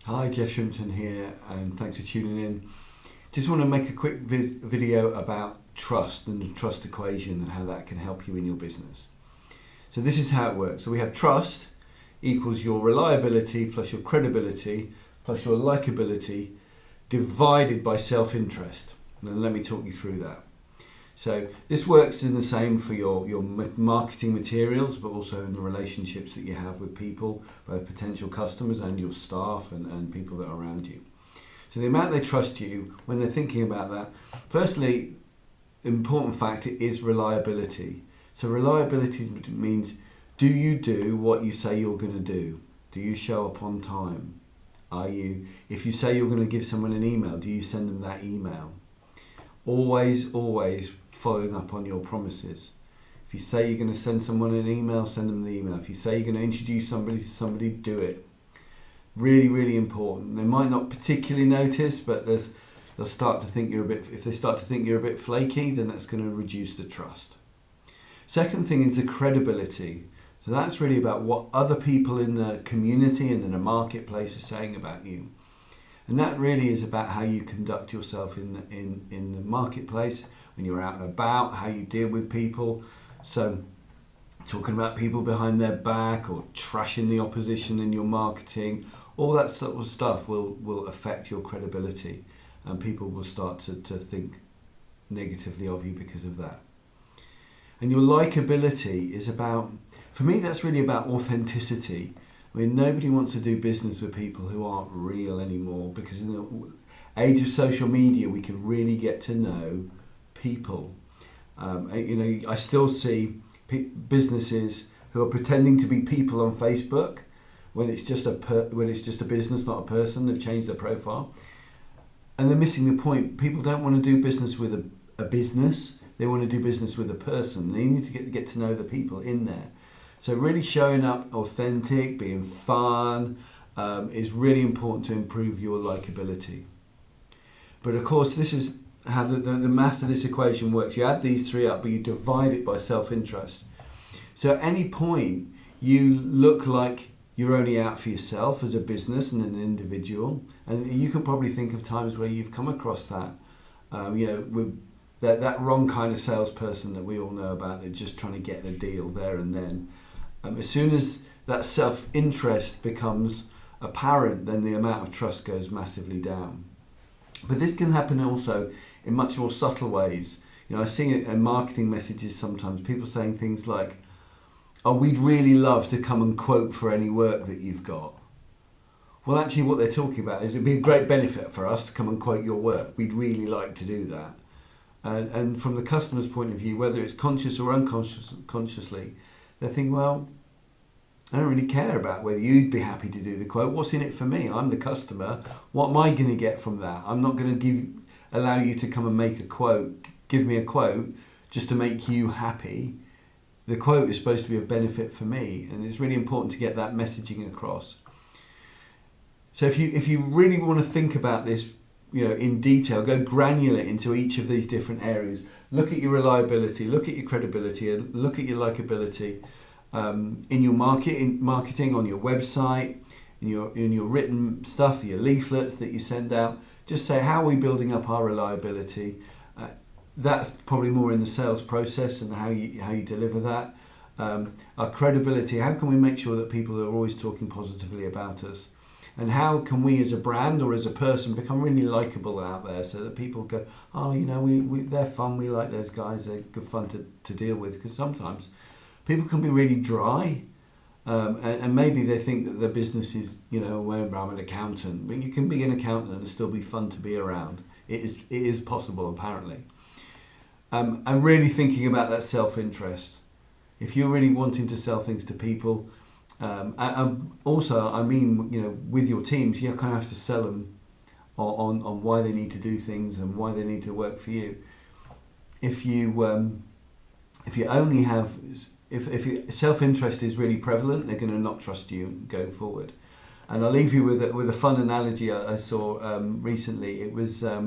Hi, Jeff Shrimpton here, and thanks for tuning in. Just want to make a quick video about trust and the trust equation and how that can help you in your business. So this is how it works. So we have trust equals your reliability plus your credibility plus your likability divided by self-interest. And let me talk you through that. So this works in the same for your marketing materials, but also in the relationships that you have with people, both potential customers and your staff and people that are around you. So the amount they trust you when they're thinking about that, firstly, important factor is reliability. So reliability means, do you do what you say you're going to do? Do you show up on time? If you say you're going to give someone an email, do you send them that email? Always following up on your promises. If you say you're going to send someone an email, send them the email. If you say you're going to introduce somebody to somebody, do it. Really important. They might not particularly notice, but they'll start to think if they start to think you're a bit flaky, then that's going to reduce the trust. Second thing is the credibility. So that's really about what other people in the community and in the marketplace are saying about you. And that really is about how you conduct yourself in the marketplace, when you're out and about, how you deal with people. So talking about people behind their back or trashing the opposition in your marketing, all that sort of stuff will affect your credibility, and people will start to think negatively of you because of that. And your likability is about, for me, that's really about authenticity. I mean, nobody wants to do business with people who aren't real anymore, because in the age of social media, we can really get to know people. I still see businesses who are pretending to be people on Facebook when it's just a business, not a person. They've changed their profile, and they're missing the point. People don't want to do business with a business. They want to do business with a person. They need to get to know the people in there. So really showing up authentic, being fun, is really important to improve your likability. But of course, this is how the math of this equation works. You add these three up, but you divide it by self-interest. So at any point, you look like you're only out for yourself as a business and an individual. And you can probably think of times where you've come across that, with that wrong kind of salesperson that we all know about. They're just trying to get the deal there and then. As soon as that self-interest becomes apparent, then the amount of trust goes massively down. But this can happen also in much more subtle ways. I see it in marketing messages sometimes, people saying things like, "Oh, we'd really love to come and quote for any work that you've got." Well, actually what they're talking about is it'd be a great benefit for us to come and quote your work. We'd really like to do that. And from the customer's point of view, whether it's conscious or unconsciously, they think, well, I don't really care about whether you'd be happy to do the quote. What's in it for me? I'm the customer. What am I going to get from that? I'm not going to allow you to come and make a quote, give me a quote just to make you happy. The quote is supposed to be a benefit for me, and it's really important to get that messaging across. So if you really want to think about this, in detail, go granular into each of these different areas. Look at your reliability, look at your credibility, and look at your likability in your marketing, on your website, in your written stuff, your leaflets that you send out. Just say, how are we building up our reliability? That's probably more in the sales process and how you deliver that. Our credibility, how can we make sure that people are always talking positively about us? And how can we as a brand or as a person become really likable out there, so that people go, oh, they're fun, we like those guys, they're good fun to deal with. Because sometimes people can be really dry, and maybe they think that their business is, well, I'm an accountant, but you can be an accountant and still be fun to be around. It is possible, apparently. And really thinking about that self-interest. If you're really wanting to sell things to people, and also, with your teams, you kind of have to sell them on why they need to do things and why they need to work for you. If self-interest is really prevalent, they're going to not trust you going forward. And I'll leave you with a fun analogy I saw recently. It was a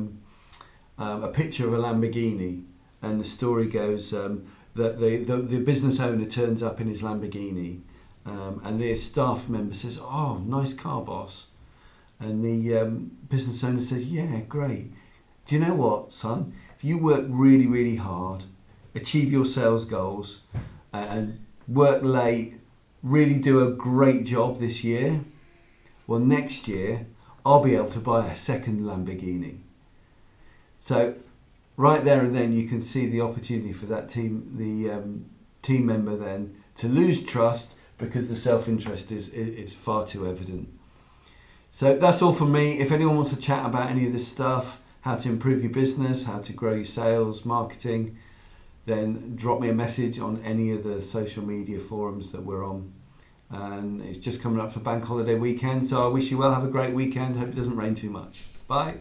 picture of a Lamborghini, and the story goes that the business owner turns up in his Lamborghini, and the staff member says, "Oh, nice car, boss." And the business owner says, yeah, great. Do you know what, son? If you work really, really hard, achieve your sales goals, and work late, really do a great job this year, well, next year I'll be able to buy a second Lamborghini. So right there and then you can see the opportunity for that team member then to lose trust because the self-interest is far too evident. So that's all from me. If anyone wants to chat about any of this stuff, how to improve your business, how to grow your sales, marketing, then drop me a message on any of the social media forums that we're on. And it's just coming up for bank holiday weekend, so I wish you well. Have a great weekend. Hope it doesn't rain too much. Bye.